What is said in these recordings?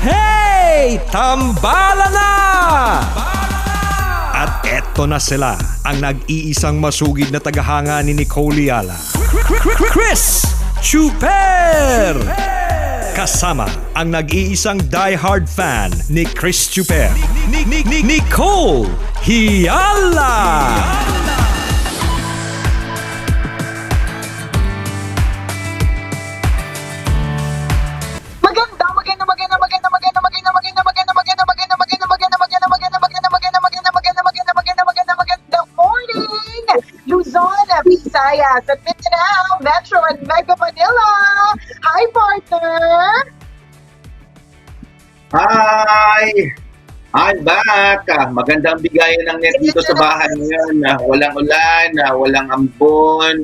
Hey! Tambala na! At eto na sila, ang nag-iisang masugid na tagahanga ni Nicole Yala. Chris Chuper! Kasama ang nag-iisang die-hard fan ni Chris Chuper, Nicole Yala! Visayas at Mindanao, Metro and Mega Manila. Hi, partner! Hi! I'm back! Magandang bigayan ng net dito sa bahay ngayon. Walang ulan, walang ambon,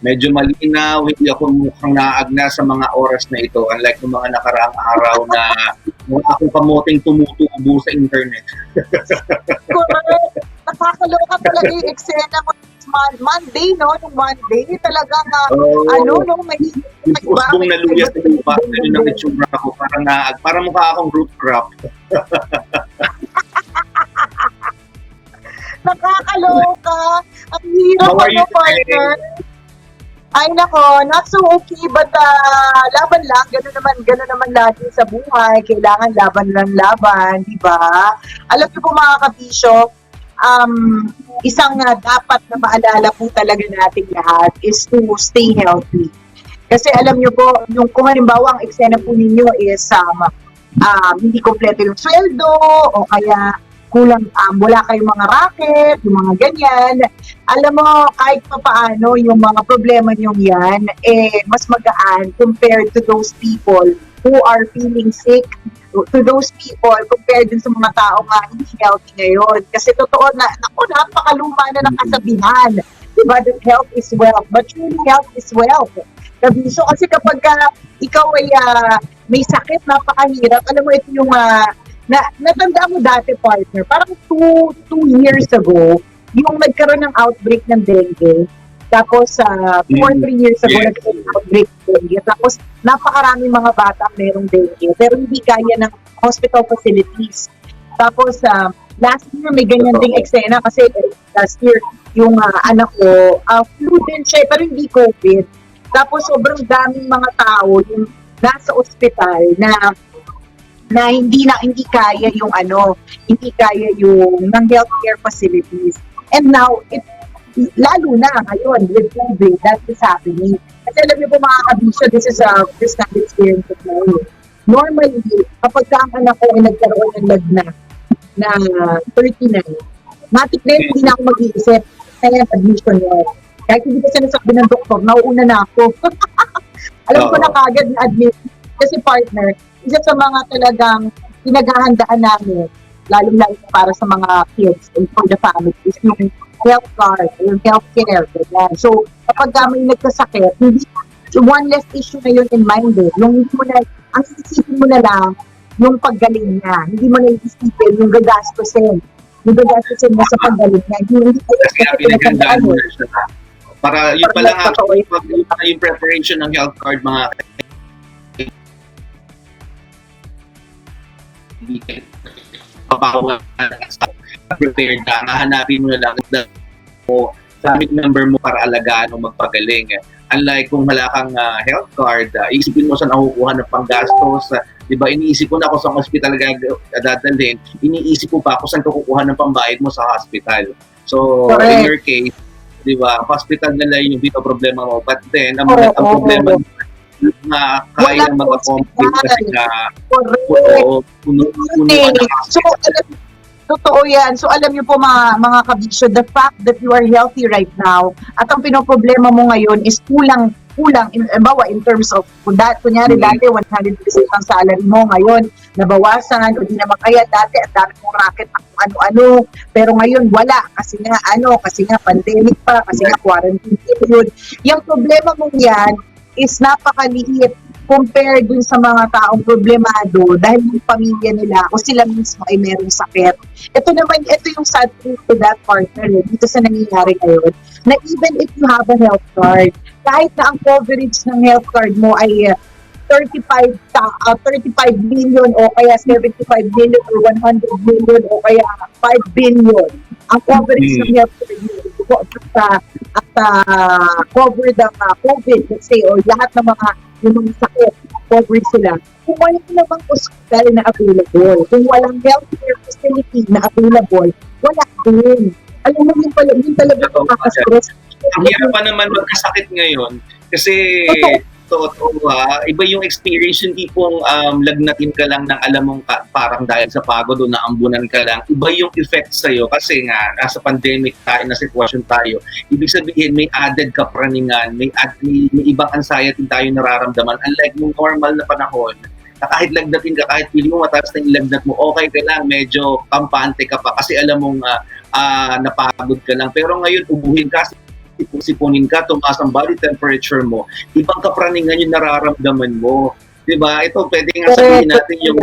medyo malinaw, hindi ako mukhang naagna sa mga oras na ito. Unlike ng mga nakaraang araw na mga akong kamuting tumutubo sa internet. Correct! Nakakaloka talaga yung eksena mo. Monday, no? Nung Monday, talagang, may usbong na luya sa lupa. Ganun ang itsura ko. Parang mukha akong root crop. Nakakaloka. Ang hirap partner. Ay nako, not so okay, but laban lang, gano'n naman lagi sa buhay, kailangan laban, di ba? Alam niyo po mga kabisyo, isang dapat na maalala po talaga natin lahat is to stay healthy. Kasi alam niyo po, kung halimbawa ang eksena po ninyo is hindi kompleto yung sweldo o kaya kulang, wala kayong mga racket, yung mga ganyan. Alam mo, kahit pa paano yung mga problema nyo yan, mas magaan compared to those people who are feeling sick, to those people compared din sa mga tao nga hindi healthy ngayon. Kasi totoo na, napakaluma na ng kasabihan. Diba, that health is wealth. But truly, health is wealth. So kasi kapag ikaw ay may sakit, napakahirap. Alam mo, ito yung natanda mo dati, partner, parang 2 years ago, yung nagkaroon ng outbreak ng dengue. Tapos, 2 or 3 years ago, nagkaroon ng outbreak ng dengue. Tapos, napakaraming mga bata merong dengue. Pero hindi kaya ng hospital facilities. Tapos, last year, may ganyan ding eksena kasi last year, yung anak ko, flu din siya, pero hindi COVID. Tapos, sobrang daming mga tao yung nasa ospital na hindi kaya yung hindi kaya yung ng healthcare facilities. And now, lalo na ngayon with COVID, that is happening. Kasi alam niyo po mga kabisyo, this is this kind of experience of mine. Normally, kapag ang anak ko ay nagkaroon ng lagnat na 39, matik na hindi na ako mag-iisip kaya admission yun. Kahit hindi ko sinasabi ng doktor, nauuna na ako. Alam ko na kagad na admit. Kasi partner, isa sa mga talagang pinaghahandaan namin, lalo-lalo para sa mga kids and for the family, is yung health card, yung health care. So, kapag may nagkasakit, hindi, one less issue na yun in mind eh. Yung hindi mo na, ang isipin mo na lang, yung paggaling niya. Hindi mo na isipin yung gagastusin. Yung gagastusin mo sa paggaling niya. Hindi kasi pinaghandaan mo na siya. Para yun pa lang yung preparation ng health card, mga prepared ka, hahanapin mo na lang mo family member mo para alagaan o magpagaling. Unlike kung wala kang health card, isipin mo saan nakukuha ng panggastos. Diba, iniisip ko na kung saan hospital dadalhin, iniisip ko pa kung saan kukuha ng pambayad mo sa hospital. So, in your case, diba, hospital na lang yung dito problema mo. But then, ang problema na kaya mag-accomplish kasi na puno So, totoo yan. So, alam niyo po mga kabisyo, the fact that you are healthy right now at ang pinoproblema mo ngayon is kulang in terms of kunyari dati 100% ang salary mo ngayon nabawasan o di naman kaya dati at dami mong racket ano-ano pero ngayon wala kasi nga pandemic pa, kasi nga quarantine period. Yung problema mong yan is napakaliit compared dun sa mga taong problemado dahil yung pamilya nila o sila mismo ay merong sakit. Ito yung sad truth to that partner dito sa nangyayari ngayon na even if you have a health card, kahit na ang coverage ng health card mo ay 35 million o kaya 75 million or 100 million o kaya 5 billion ang coverage ng healthcare unit at cover the COVID, let's say, or lahat ng yung mga sakit, coverage sila. Kung walang namang hospital na available, kung walang healthcare facility na available, wala din. Alam mo, yun talaga nakaka-stress. Ang hirap pa naman magkasakit ngayon kasi totoo iba yung experience, yung tipong lagnatin ka lang ng alam mong parang dahil sa pagod o naambunan ka lang. Iba yung effect sa'yo kasi nga nasa pandemic tayo, na sitwasyon tayo. Ibig sabihin may added kapraningan, may ibang anxiety tayo nararamdaman. Unlike nung normal na panahon, na kahit lagnatin ka, kahit pili mo mataas na yung lagnat mo, okay ka lang, medyo kampante ka pa kasi alam mong napagod ka lang. Pero ngayon, ubuhin ka, sipunin ka, tumaas ang body temperature mo, ibang kapraningan yung nararamdaman mo. Diba? Ito, pwede nga sabihin natin yung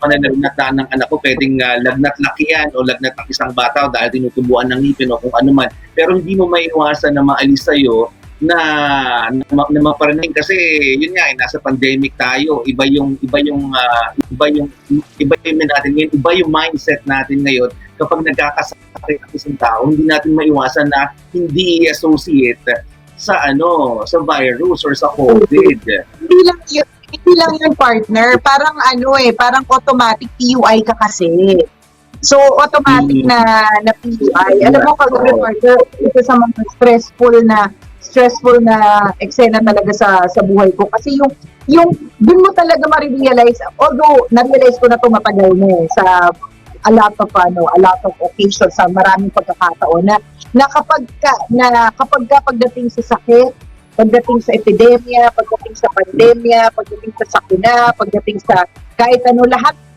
mananagnat ng anak ko, pwedeng lagnat laki yan o lagnat ng isang bata o dahil tinutubuan ng ngipin o kung ano man. Pero hindi mo maiwasan na maalis sa'yo na maparaning kasi yun nga nasa pandemic tayo, iba yung natin ngayon, iba yung mindset natin ngayon. Kapag nagkakasakit ang isang tao, hindi natin maiwasan na hindi i-associate sa virus or sa COVID. Hindi lang yun, partner, parang parang automatic PUI ka kasi. So, automatic na PUI. Alam mo, partner, ito sa mga stressful na eksena talaga sa buhay ko. Kasi yung dun mo talaga ma-realize, although na-realize ko na ito matagal sa a lot of occasions, sa maraming pagkakataon na kapag pagdating sa sakit, pagdating sa epidemya, pagdating sa pandemya, pagdating sa sakuna, pagdating sa kahit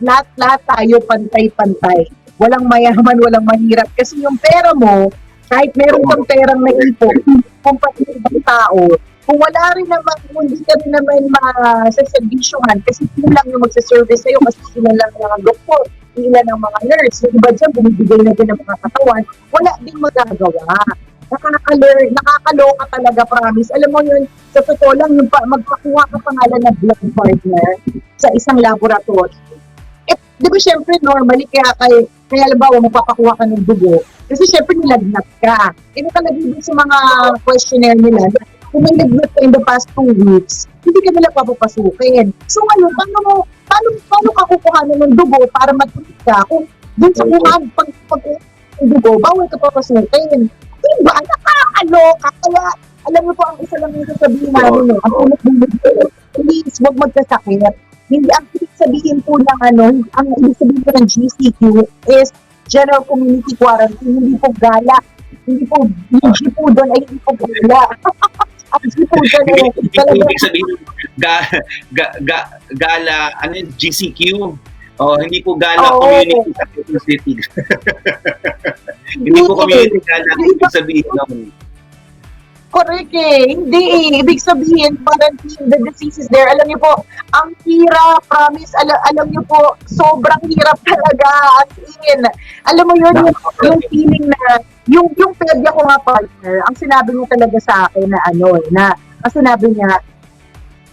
lahat tayo pantay-pantay. Walang mayaman, walang mahirap. Kasi yung pera mo, kahit meron kang perang naipon, kung pati ibang tao, kung wala rin naman, hindi ka rin naman masaservisyohan kasi lang yung magsaservice sa'yo kasi sila lang ng doktor, sila ng mga nurse, yung iba dyan, bumibigay na din ng mga katawan, wala din magagawa. Nakakaloka talaga, promise. Alam mo yun, sa totoo lang, yung magpakuha ka pangalan ng blood partner sa isang laboratory. Di ba syempre normally, kaya halimbawa magpapakuha ka ng dugo, kasi syempre nilagnat ka. Nakalagay din sa mga questionnaire nila, kung may lagnat ka in the past 2 weeks, hindi ka nila papapasukin. So ngayon, paano ka kukuhanin ng dugo para matulog ka? Kung dun sa kuhaan, pag ng dugo, bawal ka papasukin. Diba? Nakakaloka. Kaya, alam mo po, ang isa lang yung sasabihin namin, ang unang-unang, please, huwag magkasakit. Hindi, ang sabihin po ng ang sabihin po ng GCQ is General Community Quarantine, hindi po gala. Hindi po, yung G po doon ay hindi po gala. Ang G po doon ay ibig sabihin, gala, GCQ? Hindi po gala community sa city. Hindi po community gala, ibig sabihin naman. Correct Hindi Ibig sabihin, quarantine, the disease is there. Alam niyo po, ang hirap, promise, alam niyo po, sobrang hirap talaga. As in, alam mo yun, yung feeling na, yung pedya ko nga partner, ang sinabi niya talaga sa akin ang sinabi niya,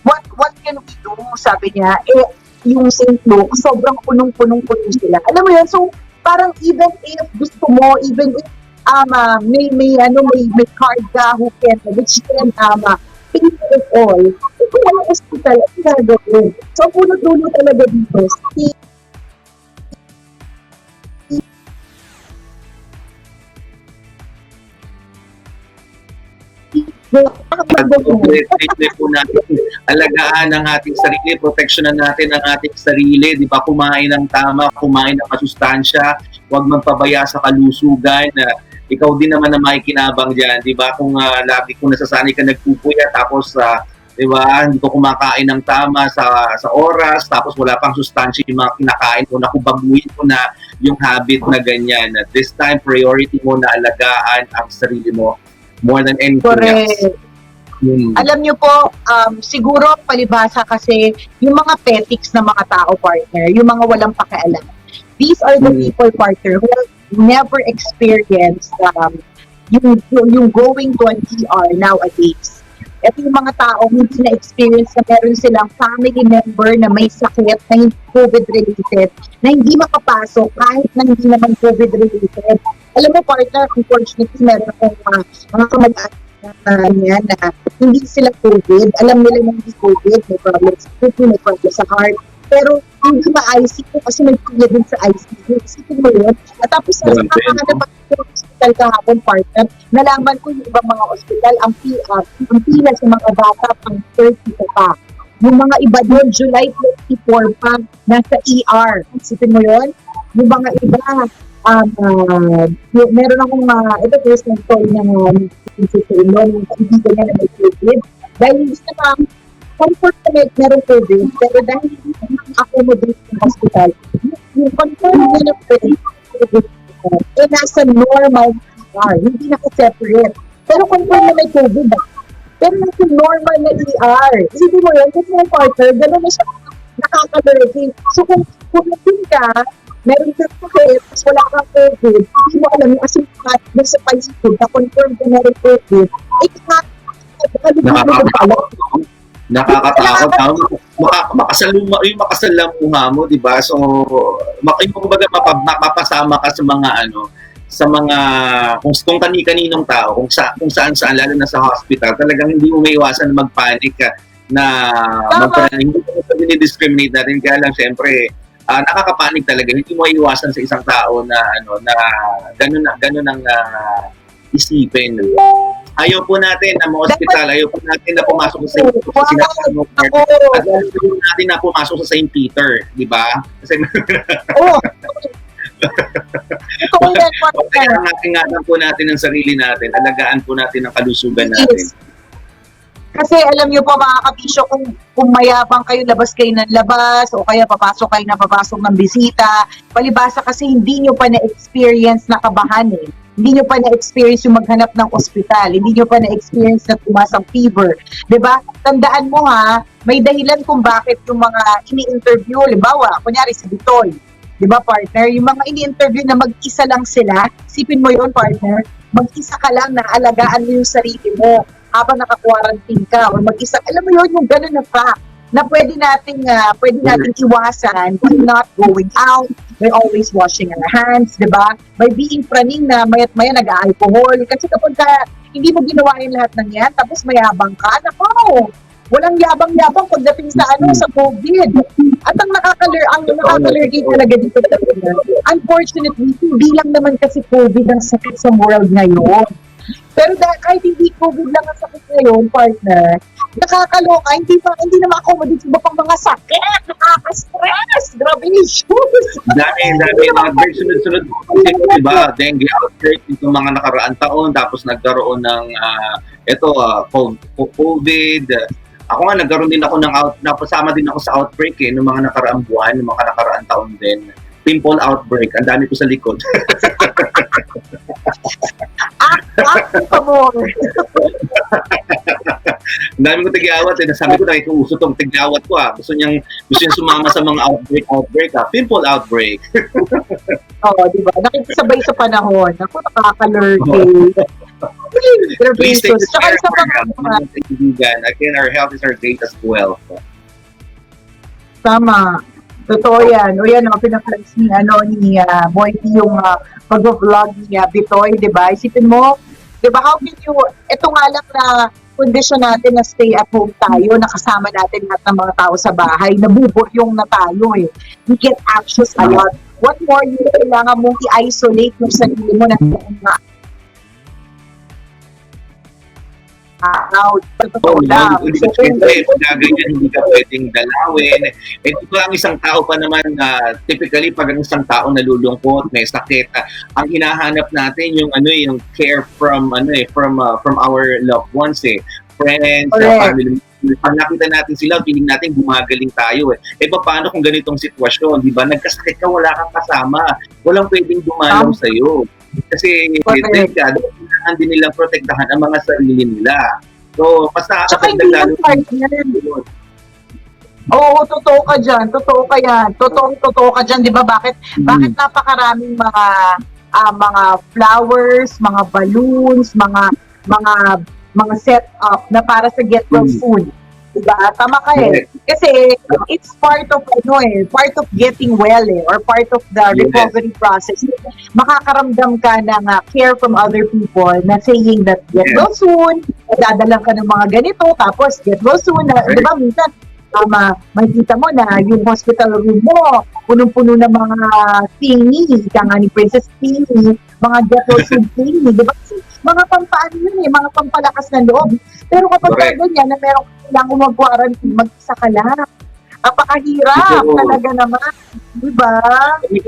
what can we do? Sabi niya, yung St. Luke, sobrang punong-punong sila. Alam mo yun, so, parang even if gusto mo, even if may card ka which can pay for it all. Kung walang hospital, ang gagawin. So, puno-dulo talaga dito. po natin alagaan ang ating sarili, proteksyonan natin ang ating sarili, di ba? Kumain ng tama, kumain ng masustansya, huwag magpabaya sa kalusugan. Ikaw din naman na makikinabang dyan, di ba? Kung lagi kung nasasanay ka nagpupuya, tapos di ba, hindi ko kumakain ng tama sa oras, tapos wala pang sustansya yung mga kinakain ko, nakubaguhin ko na yung habit na ganyan. This time, priority mo na alagaan ang sarili mo more than anything else. Alam niyo po, siguro palibhasa kasi yung mga petics na mga tao, partner, yung mga walang pakialam. These are the people, partner, who never experienced yung going to an ER nowadays. ito yung mga taong hindi na-experience na meron silang family member na may sakit na hindi COVID-related, na hindi makapasok kahit na hindi naman COVID-related. Alam mo, partner, unfortunately, meron akong mga kamag-anak yan na hindi sila COVID. Alam nila na hindi COVID, may problem sa puso, may problem sa heart. Pero hindi ma-ICU kasi may pila din sa ICU. Isipin mo yun. At tapos sa kakahanap ako sa hospital kahapon, partner, nalaman ko yung ibang mga hospital, ang pila sa mga bata pang 30 pa. Yung mga iba doon, July 24 pa, nasa ER. Isipin mo yun? Yung mga iba, meron akong ito personal story ng ng kaibigan niya na may COVID. Dahil hindi na comfort na meron COVID, pero dahil hindi na accommodate sa hospital, yung comfort na na COVID, nasa normal ER, hindi naka-separate. Pero comfort na may COVID, pero nasa normal na ER. Isipin mo yun, kasi yung partner, gano'n na siya nakaka-lurking. So kung pumuntin ka, meron ka COVID, tapos wala kang COVID, hindi mo alam yung asymptomatic na sa paligid, na-confirm ka meron COVID, nakakatakot. Makasalamuha mo, di ba? So, kumbaga mapapasama ka sa mga sa mga kung kani-kaninong tao, kung saan-saan, lalo na sa hospital, talagang hindi mo maiwasan na magpanic ka na hindi mo discriminate natin, kaya lang syempre nakakapanik talaga, hindi mo iwasan sa isang tao na na ganun ang isipin. Ayaw po natin na ma-hospital, ayaw po natin na pumasok sa St. Ayaw natin na pumasok sa St. Peter, di ba? Kasi ingatan po natin ang sarili natin, alagaan po natin ang kalusugan natin. Kasi alam niyo po mga kabisyo, kung mayabang kayo, labas kayo ng labas, o kaya papasok kayo na papasok ng bisita, palibasa kasi hindi niyo pa na-experience na kabahan eh. Hindi nyo pa na-experience yung maghanap ng ospital. Hindi nyo pa na-experience na tumas ang fever. Diba? Tandaan mo ha, may dahilan kung bakit yung mga ini-interview, halimbawa, kunyari si Bitoy, diba partner? Yung mga ini-interview na mag-isa lang sila, sipin mo yun partner, mag-isa ka lang na alagaan mo yung sarili mo habang naka-quarantine ka or mag-isa. Alam mo yun, yung gano'n na fact na pwede nating iwasan by not going out, by always washing our hands, di ba? By being praning na mayat-maya nag-alcohol. Kasi kapag hindi mo ginawa yung lahat ng yan, tapos mayabang ka, nako, walang yabang-yabang pagdating sa sa COVID. At ang nakaka-alergy talaga dito, unfortunately, hindi lang naman kasi COVID ang sakit sa world ngayon. Pero kahit hindi COVID lang ang sakit ngayon, partner, nakakaloka, hindi na ma-accommodate sa pang mga sakit, nakaka-stress, grabe issues. Dami, mga sunod-sunod, diba, dengue outbreak itong mga nakaraang taon, tapos nagkaroon ng, COVID. Ako nga, nagkaroon din ako napasama din ako sa outbreak noong mga nakaraang buwan, noong mga nakaraang taon din. Pimple outbreak, ang dami ko sa likod. Ang dami ko tigyawat nasabi ko uso tong tigyawat ko gusto niyang sumama sa mga outbreak pimple outbreak. Diba? Nakikisabay sa panahon. Ako, nakaka-lurking. Please take this care for our kaibigan. Again, our health is our greatest wealth. Tama. Totoo yan. O yan, pinaflex ni Boy yung pag-vlog ni Bitoy, di ba? Isipin mo, di ba, how can you, ito nga lang na kondisyon natin na stay at home tayo, nakasama natin lahat ng mga tao sa bahay, nabuburyong na tayo eh. We get anxious a lot. What more yung kailangan mong i-isolate yung sarili mo na out. Hindi ka pwedeng dalawin. Ito ang isang tao pa naman typically pag ang isang tao nalulungkot, may sakit, ang hinahanap natin yung yung care from our loved ones friends, family. Pag nakita natin sila, feeling natin gumagaling tayo paano kung ganitong sitwasyon, di ba? Nagkasakit ka, wala kang kasama, walang pwedeng dumalaw sa'yo. Kasi kailangan din nilang protektahan ang mga sarili nila. So, basta lalo. Oo, totoo ka dyan. Totoo ka dyan, di ba? Bakit napakaraming mga flowers, mga balloons, mga mga setup na para sa get well soon. Diba? Tama ka eh. Kasi it's part of part of getting well or part of the recovery process. Makakaramdam ka ng care from other people na saying that get well soon, dadalang ka ng mga ganito, tapos get well soon. Diba minsan, makikita mo na yung hospital room mo, punong-puno ng mga thingy, ika nga ni Princess Thingy, mga get well soon thingy. Diba? Mga pampaan yun mga pampalakas ng loob. Pero kapag ganyan na meron kailangan mag-quarantine, mag-isa ka lang. Napakahirap talaga naman. Diba? May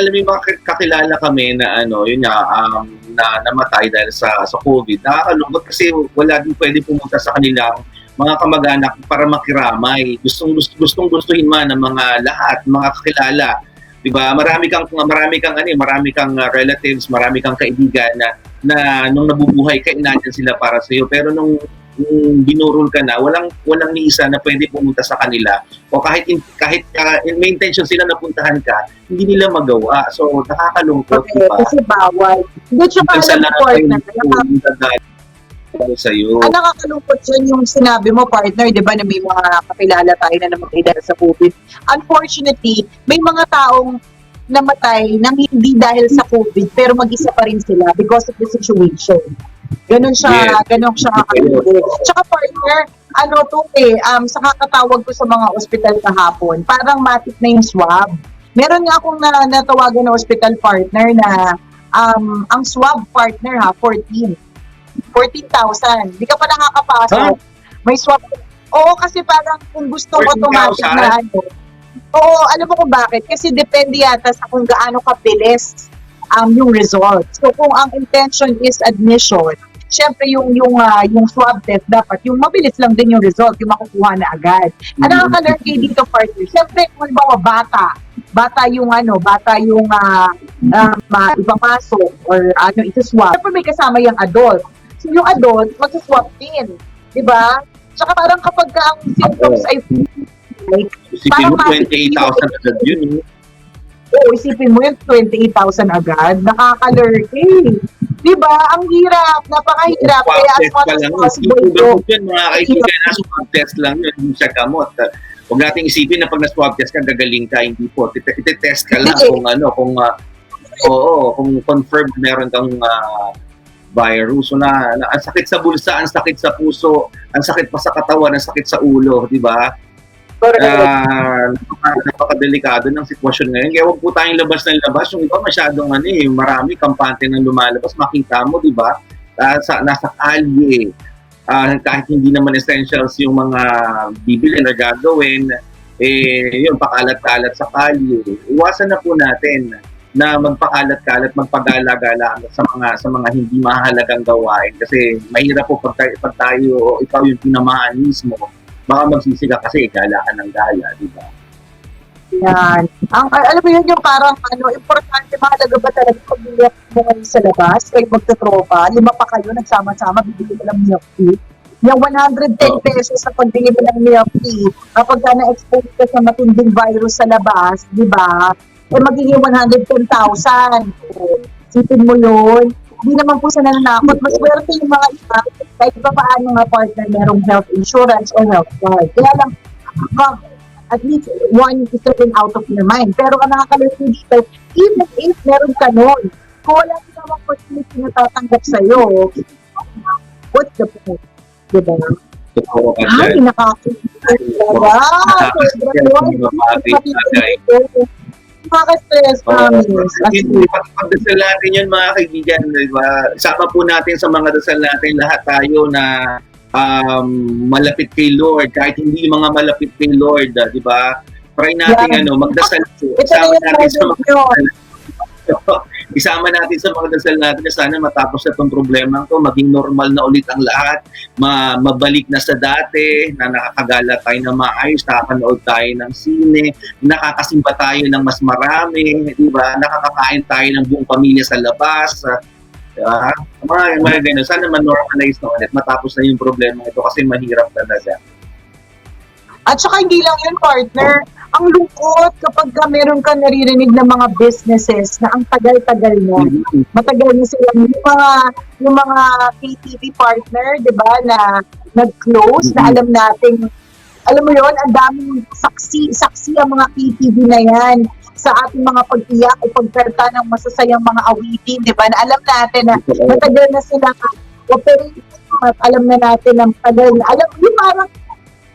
may mga kakilala kami na na namatay dahil sa COVID. Nakakalungkot kasi wala din pwede pumunta sa kanilang mga kamag-anak para makiramay. Gustong-gustuhin man ng mga lahat, mga kakilala. Diba? Marami kang relatives, marami kang kaibigan na nung nabubuhay ka, inanyan sila para sa iyo. Pero nung binurol ka na, walang ni isa na pwede pumunta sa kanila. O kahit may intention sila na puntahan ka, hindi nila magawa. So nakakalungkot, diba? Kasi bawal. Hindi siya sa'yo. Ang nakakalungkot dyan yung sinabi mo, partner, di ba, na may mga kakilala tayo na namatay dahil sa COVID. Unfortunately, may mga taong namatay nang hindi dahil sa COVID, pero mag-isa pa rin sila because of the situation. Ganon siya kakalungkot. Tsaka partner, sa kakatawag ko sa mga ospital kahapon, parang matik na yung swab. Meron nga akong natawagan na hospital partner na ang swab partner 14,000. Hindi ka pa nakakapasok. May swab. Oo, kasi parang kung gusto mo automatic na Oo, alam mo kung bakit? Kasi depende yata sa kung gaano kabilis yung result. So kung ang intention is admission, syempre yung swab test dapat yung mabilis lang din yung result, yung makukuha na agad. Ang nakaka-lurky dito partner, syempre kung halimbawa bata yung ipapasok or ito-swab. Syempre may kasama yung adult. So yung adult, mag-swab din. Diba? Tsaka parang kapag ang symptoms ay isipin mo 28,000 agad yun. Oo, isipin mo yung 28,000 agad. Nakaka-lurky. Diba? Ang hirap. Napakahirap. Kaya as much as possible mga kaibigan na swab test lang yun. Hindi siya gamot. Huwag nating isipin na pag na-swab test ka, gagaling ka. Hindi po. Test ka lang kung confirmed meron kang virus. So ang sakit sa bulsa, ang sakit sa puso, ang sakit pa sa katawan, ang sakit sa ulo. Diba? Napakadelikado ng sitwasyon ngayon. Kaya huwag po tayong labas ng labas. Yung iba masyadong marami kampante ng lumalabas. Makita mo, di ba? Nasa kalye. Kahit hindi naman essentials yung mga bibili na gagawin, yun, pakalat-kalat sa kalye. Iwasan na po natin na magpakalat-kalat, magpagala-gala sa mga hindi mahalagang gawain. Kasi mahirap po pag tayo, ikaw yung tinamaan mismo, baka magsisiga kasi gala ka ng gala, di ba? Yan. Alam mo yun yung parang importante, mahalaga ba talaga pag nilip mo kayo sa labas, kayo magtutropa, 5 pa kayo, nagsama-sama, bibili mo ng milk tea. Yung 110 pesos na pagbili mo ng milk tea, kapag na-expose ka sa matinding virus sa labas, di ba? Magiging 110,000. Sipin mo yun. Hindi naman po sa nananakot. Mas swerte yung mga iba, kahit pa paano nga partner merong health insurance or health card. Kaya lang, at least one is taken out of your mind. Pero ang nakakalito dito, even if meron ka nun, kung wala ka naman opportunity na tatanggap sa'yo, what's the point? Diba? Ay, nakakita. Nakaka-stress, promise. Pagdasal natin yun, mga kaibigan, diba? Sama po natin sa mga dasal natin, lahat tayo na malapit kay Lord, kahit hindi mga malapit kay Lord, diba? Try natin magdasal. Isama natin sa mga dasal natin na sana matapos na itong problema ito, maging normal na ulit ang lahat, mabalik na sa dati, na nakakagala tayo ng maayos, nakakanood tayo ng sine, nakakasimba tayo ng mas marami, diba? Nakakakain tayo ng buong pamilya sa labas, mga ganun. Sana man-normalize na ulit, matapos na yung problema ito kasi mahirap talaga. At saka hindi lang yun, partner. ang lungkot kapag meron ka naririnig ng mga businesses na ang tagal-tagal na. Matagal na sila. Yung mga KTV partner, di ba, na nag-close, na alam natin, alam mo yon, ang daming saksi ang mga KTV na yan sa ating mga pag-iyak o pagkarta ng masasayang mga awitin, di ba, na alam natin na matagal na sila operating, alam na natin na matagal na, alam, yung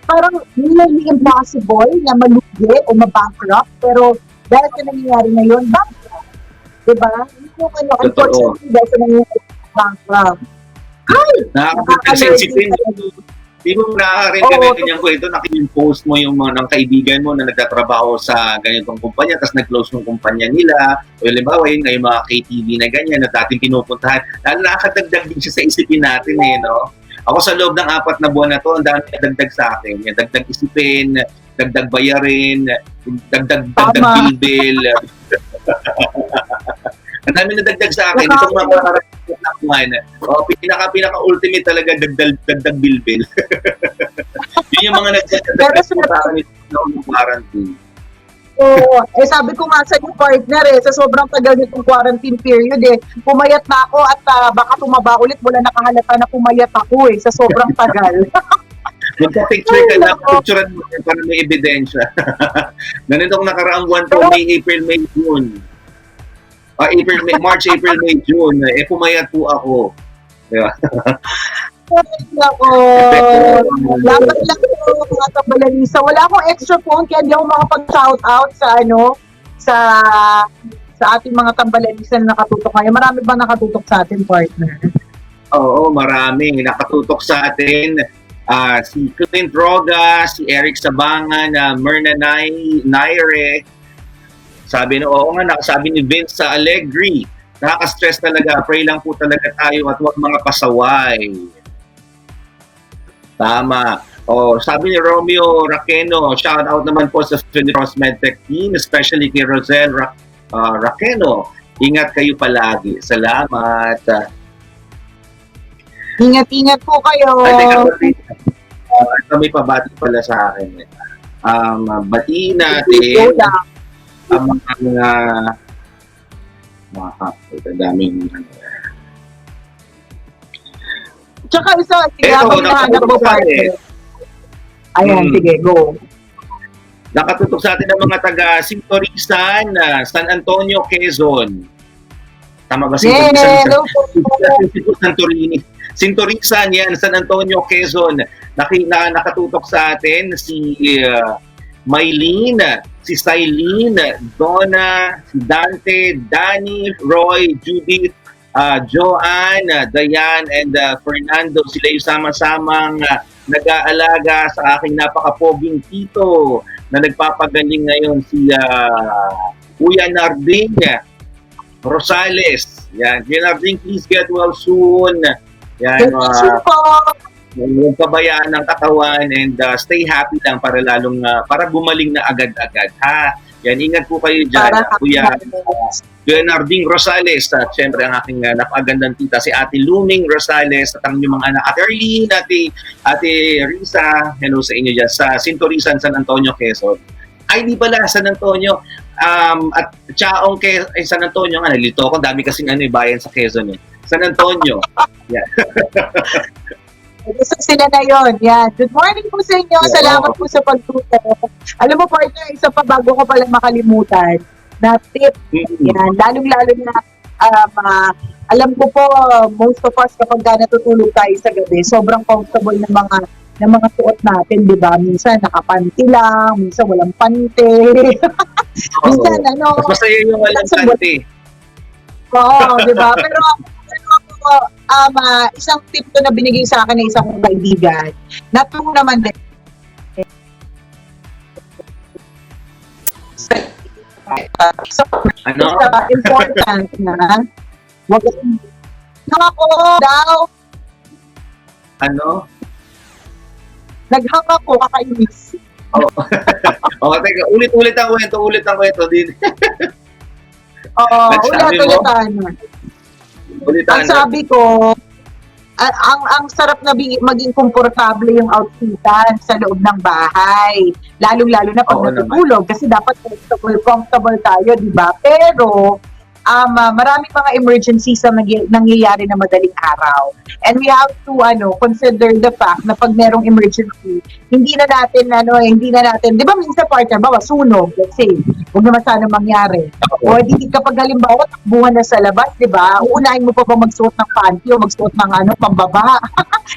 parang nearly impossible na malugi o mabankrupt, pero dahil sa nangyayari ngayon, bankrupt. Diba? Unfortunately, dahil sa nangyayari, bankrupt. Ay! Nakaka-sensitive. Di mo nakaka-rin ka natin yung kwento, post mo yung mga ng kaibigan mo na nagtatrabaho sa ganitong kumpanya, tapos nag-close ng kumpanya nila, o halimbawa yun, yung mga KTV na ganyan, na dating pinupuntahan, nakakadagdag din siya sa isipin natin no? Ako sa loob ng 4 na buwan na to, ang dami dagdag sa akin. Yung dagdag isipin, dagdag bayarin, dagdag bill. Ang dami na dagdag sa akin. Itong mga karanasan pinaka-ultimate talaga dagdag bill. Yun yung mga nagdagdag sa akin ng quarantine. Sabi ko nga sa yung partner sa sobrang tagal nitong quarantine period pumayat na ako at baka tumaba ulit, wala nakahalata na pumayat ako sa sobrang tagal. Magpa-picture ka na, picturean mo para may ebidensya. Ganitong nakaraang buwan to, May, April, May, June. March, April, May, June. Pumayat po ako. Diba? Ako, dapat lang po mga kabalanisa. Wala akong extra phone kaya hindi ako makapag-shout out sa ating mga tambalanisa na nakatutok ngayon. Marami ba nakatutok sa atin, partner? Oo, marami. Nakatutok sa atin si Clint Roga, si Eric Sabangan, Myrna Naire. Sabi ni Vince sa Allegri, nakaka-stress talaga. Pray lang po talaga tayo at huwag mga pasaway. Tama. Sabi ni Romeo Raqueno, shout out naman po sa Fenros Medtech team, especially kay Rosel Raqueno. Ingat kayo palagi. Salamat. Ingat-ingat po kayo. May pabati pala sa akin. Batiin natin ang mga daming tsaka isa, habang nahanap mo partner. Ayan, sige, go. Nakatutok sa atin ang mga taga Sintorisan, San Antonio, Quezon. Tama ba Sintorisan? Santorini. Sintorisan yan, San Antonio, Quezon. Nakatutok sa atin si Maylene, si Cylene, Donna, si Dante, Danny, Roy, Judith, Joanne, Dayan, and Fernando. Sila yung sama-samang nag-aalaga sa aking napaka-pobing tito na nagpapagaling ngayon si Kuya Narding Rosales. Yan. Kuya Narding, please get well soon. Yan. Huwag kabayaan ng katawan and stay happy lang para para gumaling na agad-agad. Yan, ingat po kayo dyan. Kuya Narding Rosales, at syempre ang aking napagandang tita, si Ate Luming Rosales, at ang inyong mga anak, Ate Arlene, Ate Risa, hello sa inyo dyan, sa Sintorisan, San Antonio, Quezon. Ay, di pala, San Antonio, at Chaong San Antonio, nalito ako, dami kasing bayan sa Quezon. San Antonio. Yeah. Gusto sila na yun. Yan. Good morning po sa inyo. Salamat po sa pagtutok. Alam mo, partner, isa pa bago ko palang makalimutan na tip. Yan. Lalong-lalo na alam ko po, most of us kapag natutulog tayo sa gabi, sobrang comfortable ng mga suot natin, di ba? Minsan nakapanty lang, minsan walang panty. Minsan mas masaya yung walang panty. Oo, di ba? Pero isang tip to na binigay sa akin ng isang kaibigan. Natulong naman din. Important na wag ako daw. Naghang ako, kakainis. Teka, ulit ang kwento. Ulit-ulitan. Ang sabi ko, ang sarap na maging komportable yung outfitan sa loob ng bahay. Lalong-lalo na pag Oo natutulog kasi dapat comfortable tayo, di ba? Pero maraming mga emergencies na nangyayari na madaling araw. And we have to consider the fact na pag merong emergency, hindi na natin, di ba minsan partner, bawa sunog, let's say, huwag naman sana mangyari. O di kapag halimbawa takbuhan na sa labas, di ba, uunahin mo pa ba magsuot ng panty o magsuot ng pambaba?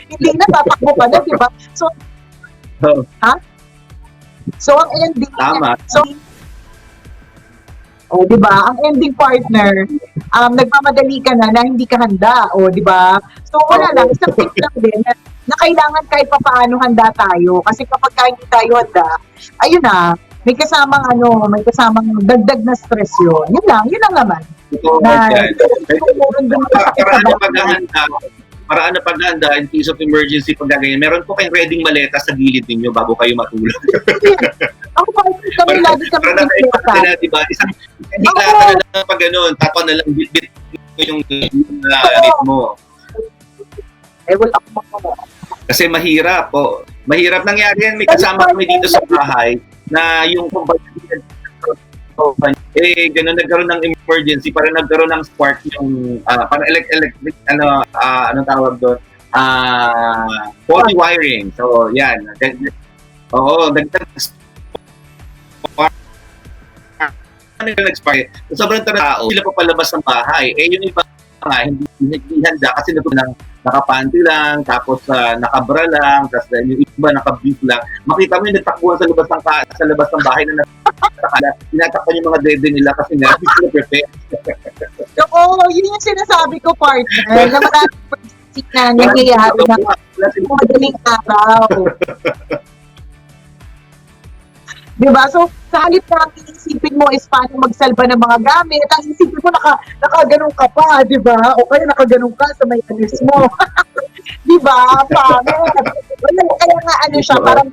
Hindi na, tatakbo ka na, di ba? So, So, ang ending, Tama. di ba? Ang ending partner, nagmamadali ka na hindi ka handa, di ba? So wala lang, isang tip lang din na kailangan kahit papaano handa tayo. Kasi kapag hindi tayo handa, ayun na, may kasamang dagdag na stress yun. Yun lang naman. Ito, paraan na paghahanda in case of emergency pag gaganyan. Meron po kayong ready maleta sa gilid ninyo bago kayo matulog. Ako pa, kami lagi kami na, diba? Hindi ka na lang pag gano'n, tapa na lang bit yung net mo. Wala ako. Kasi mahirap po. Mahirap nangyari yan. May kasama kami dito sa bahay na yung gano'n nagkaroon ng emergency, parang nagkaroon ng spark yung parang electric anong tawag doon? Faulty wiring. So, yan. Oo, nag-spark. Sobrang tao, sila pa palabas ng bahay. Yung iba nga, hindi handa kasi nakapanty lang, tapos nakabra lang, tapos yung iba nakabrief lang. Makita mo yung nagtakbuhan sa labas ng bahay na tinatakpan yung mga dede nila kasi nga hindi sila prepare. Oo, yun yung sinasabi ko, partner, na maraming pag-isip na nangyayari na madaling araw. Diba? So, sa halip na ang iisipin mo is paano magsalba ng mga gamit, ang isipin mo nakaganon ka pa, diba? O kaya nakaganon ka sa may alis mo. Diba? Paano? Kaya nga siya, parang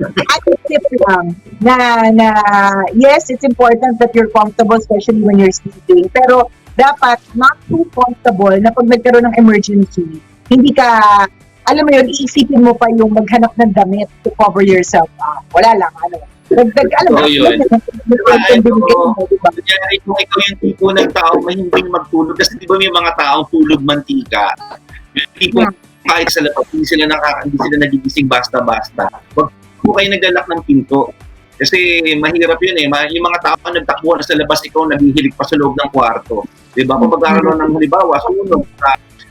tip lang na yes, it's important that you're comfortable especially when you're sleeping. Pero dapat not too comfortable na pag nagkaroon ng emergency, hindi ka, alam mo yun, iisipin mo pa yung maghanap ng damit to cover yourself. Wala lang, dagdag, alam mo, yun. Kung ikaw yung tipo ng tao mahimbing magtulog, kasi di ba may mga taong tulog mantika, yung tipo kahit sa labas, hindi sila nagigising basta-basta. Huwag po kayo naglalak ng pinto. Kasi mahirap yun yung mga tao nagtakbo na sa labas, ikaw naghihilig pa sa loob ng kwarto. Diba? Kung magkakaroon ng halimbawa, sunog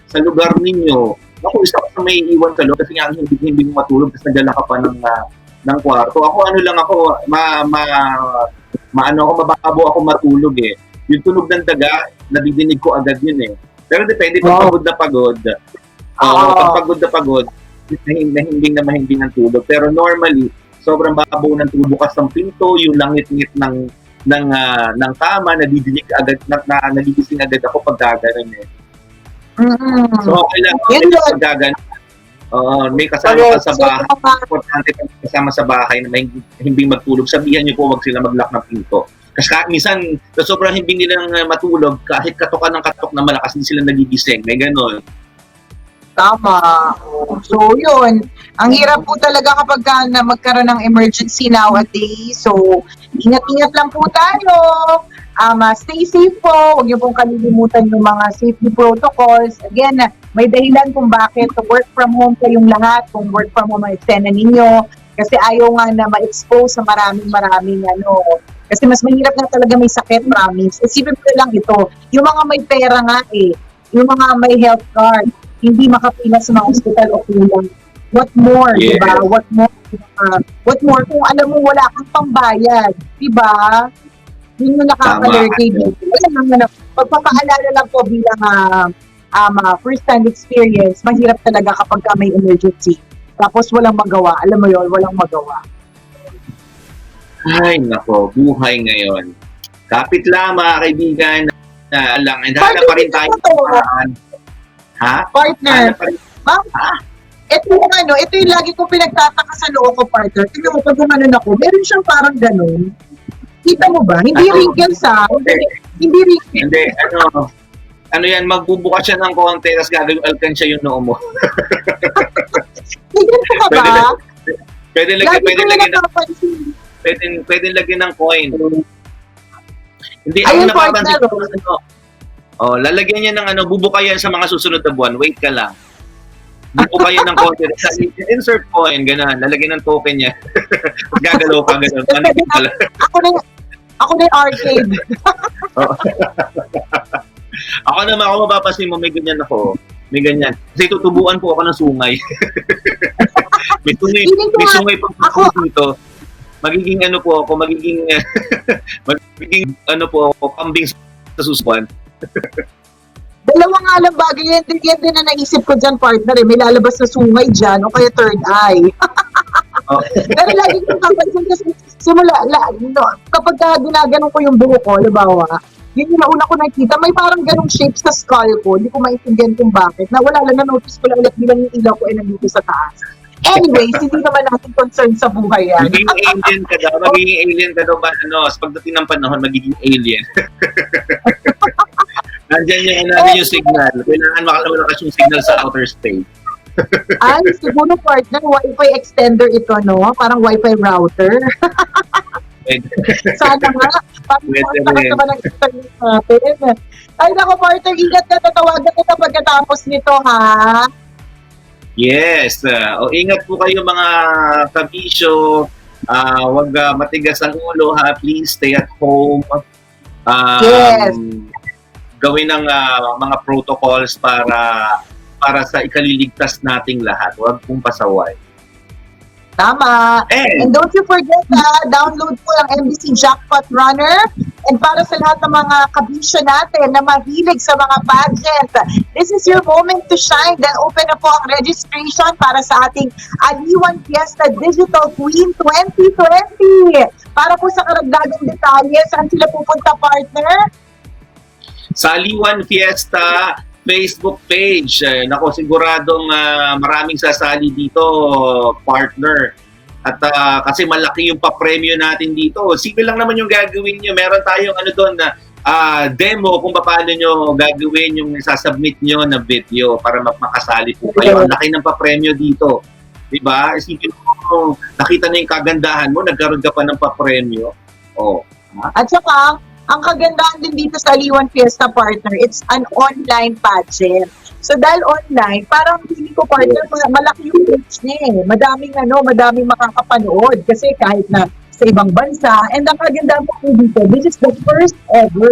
sa lugar ninyo, isa ka may iwan sa loob kasi nga hindi mo matulog kasi nagdala ka pa ng kwarto. Ako mababo ako matulog Yung tunog ng daga, nabidinig ko agad yun Pero depende pag pagod na pagod. Pag pagod na pagod, nahimbing ang tulog. Pero normally, sobrang babaw ng bukas ng pinto, yung langit-ngit ng kama, nabidinig agad, nagigising agad ako pag gaganon So, okay lang. Pag gaganon, may kasama ka sa bahay. Importante kang kasama sa bahay na hindi magtulog. Sabihan niyo po wag sila mag-lock ng pinto. Kasi minsan, sobrang hindi nilang matulog, kahit katok na malakas, hindi sila nagigising. May ganon. Tama. So, yun. Ang hirap po talaga kapag magkaroon ng emergency nowadays. So, ingat-ingat lang po tayo. Stay safe po. Huwag niyo pong kalilimutan yung mga safety protocols. Again, may dahilan kung bakit work from home kayong lahat, kung work from home ang eksena ninyo. Kasi ayaw nga na ma-expose sa maraming Kasi mas mahirap na talaga may sakit, promise. Isipin ko lang ito. Yung mga may pera nga yung mga may health card, hindi makapila sa mga hospital o kulang. What more, yes. Diba? What more kung alam mo wala kang pambayad, diba? Yun yung nakaka-alerty dito. Pagpapaalala lang po bilang first-hand experience, mahirap talaga kapag may emergency. Tapos walang magawa. Alam mo yun, walang magawa. Ay, nako, buhay ngayon. Kapit lang, mga kaibigan. And hanap pa rin tayo. Partner. Ito yung lagi kong pinagtataka sa loob ko, partner. Tingnan mo, pag gumanon ako, meron siyang parang ganun. Kita mo ba? Hindi wrinkles Hindi wrinkles. Hindi, ano yan, magbubukas siya ng konti, tapos gagawin alkansya yung noo mo. May ganito ka ba? Pwede Lagi ko lagyan yung ng, napapansin. pwede lagyan ng coin. Hindi, Ayun, ang napapansin partner. ko, lalagyan niya ng bubuka yan sa mga susunod na buwan. Wait ka lang. Bubuka yan ng konti. Insert coin, gano'n. Lalagyan ng token niya. Gagalaw ka, gano'n. Ako na yung arcade. Ako naman, ako mapapansin mo, may ganyan ako. May ganyan. Kasi tutubuan po ako ng sungay. may sungay pa Ako- po dito. Magiging kambing sa susuan. Dalawa nga lang bagay yan din na naisip ko dyan, partner. May lalabas na sungay dyan o kaya third eye. Pero lagi kong kapansin kasi kapag ginaganong ko yung buho ko, halimbawa, yun yung nauna ko nakita, may parang ganong shape sa skull ko. Hindi ko maintindihan kung bakit. Na wala lang, na-notice ko lang ulit bilang yung ilaw ko ay nandito sa taas. Anyways, hindi naman natin concerned sa buhay yan. Magiging alien ka daw ba, sa pagdating ng panahon, magiging alien. Nandyan yung signal. Kailangan makalakas yung signal sa outer space. Ay, siguro partner, Wi-Fi extender ito, no? Parang Wi-Fi router. Sana nga. Pwede Parang rin. naman ang internet natin. Ay, naku, partner, ingat ka, tatawagan kita pagkatapos nito, ha? Yes. Ingat po kayo mga kabisyo. Huwag matigas ang ulo, ha? Please stay at home. Yes. Gawin ng mga protocols para sa ikaliligtas nating lahat. Huwag pong pasaway. Tama. And And don't you forget, download po ang MBC Jackpot Runner. And para sa lahat ng mga kabisyo natin na mahilig sa mga pageant, this is your moment to shine. Then open na po ang registration para sa ating Aliwan Fiesta Digital Queen 2020. Para po sa karagdagang detalye, saan sila pupunta, partner? sa Aliwan Fiesta Facebook page. Nako, siguradong maraming sasali dito, partner. At kasi malaki yung papremyo natin dito. Simple lang naman yung gagawin nyo. Meron tayong doon na demo kung paano nyo gagawin yung sasubmit nyo na video para makasali po kayo. Ang laki ng papremyo dito. Diba? Isipin mo, nakita na yung kagandahan mo, nagkaroon ka pa ng papremyo. Oh. At saka, ang kagandahan din dito sa Aliwan Fiesta, partner, it's an online pageant. So dahil online, parang hindi ko, partner, malaki yung reach niya eh. Madaming makakapanood kasi kahit na sa ibang bansa. And ang kagandahan po dito, this is the first ever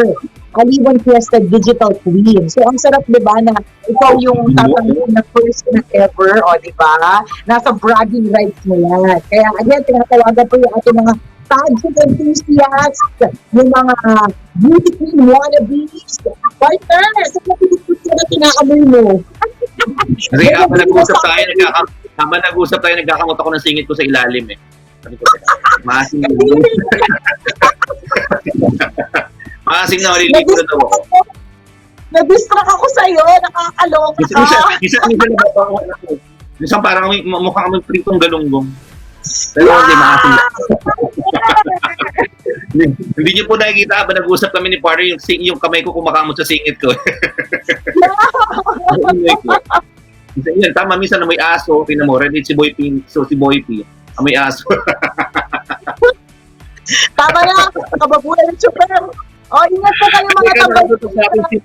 Aliwan Fiesta Digital Queen. So ang sarap, di ba, na ikaw yung tatanggol na first na ever, o di ba? Nasa bragging rights mo yan. Kaya again, tinatawagan po yung ating mga pageant enthusiasts, yung mga beauty queen wannabes, partner, sa kapitid na tinaamoy mo. Kasi habang nag-usap tayo, nagkakamot ako ng singit ko sa ilalim eh. Sabi ko, masing masing na maliligo na daw ako. Nag-distract ako sa'yo, nakakaloka ka. Minsan parang mukhang may pritong galunggong. Pero hindi makasing hindi niyo po nakikita ba nag-usap kami ni partner yung kamay ko kumakamot sa singit ko. Minsan, tama, minsan na may aso, pinamore, si Boy P, may aso. Tama na, kababulan ng super. Ingat po kayo mga tambay. Si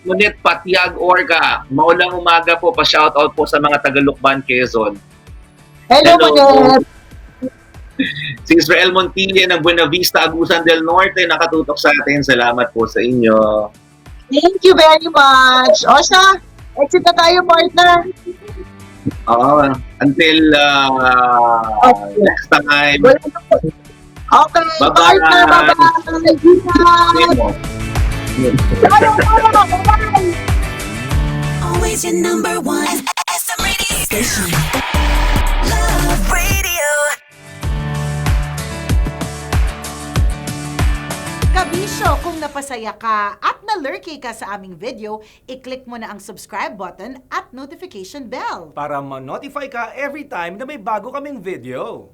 Monet Patiag Orca. Maulang umaga po, pa-shoutout po sa mga Tagalukban, Quezon. Hello, Monet. Si Israel Montilla ng Buena Vista, Agusan del Norte, nakatutok sa atin. Salamat po sa inyo. Thank you very much. Siya, exit na tayo, partner. Until next time. Okay, Bye-bye. partner, bye-bye. Bye-bye. Always your number one. SM Radio Station. Love Radio. Kabisyo, kung napasaya ka at na-lurky ka sa aming video, i-click mo na ang subscribe button at notification bell. Para ma-notify ka every time na may bago kaming video.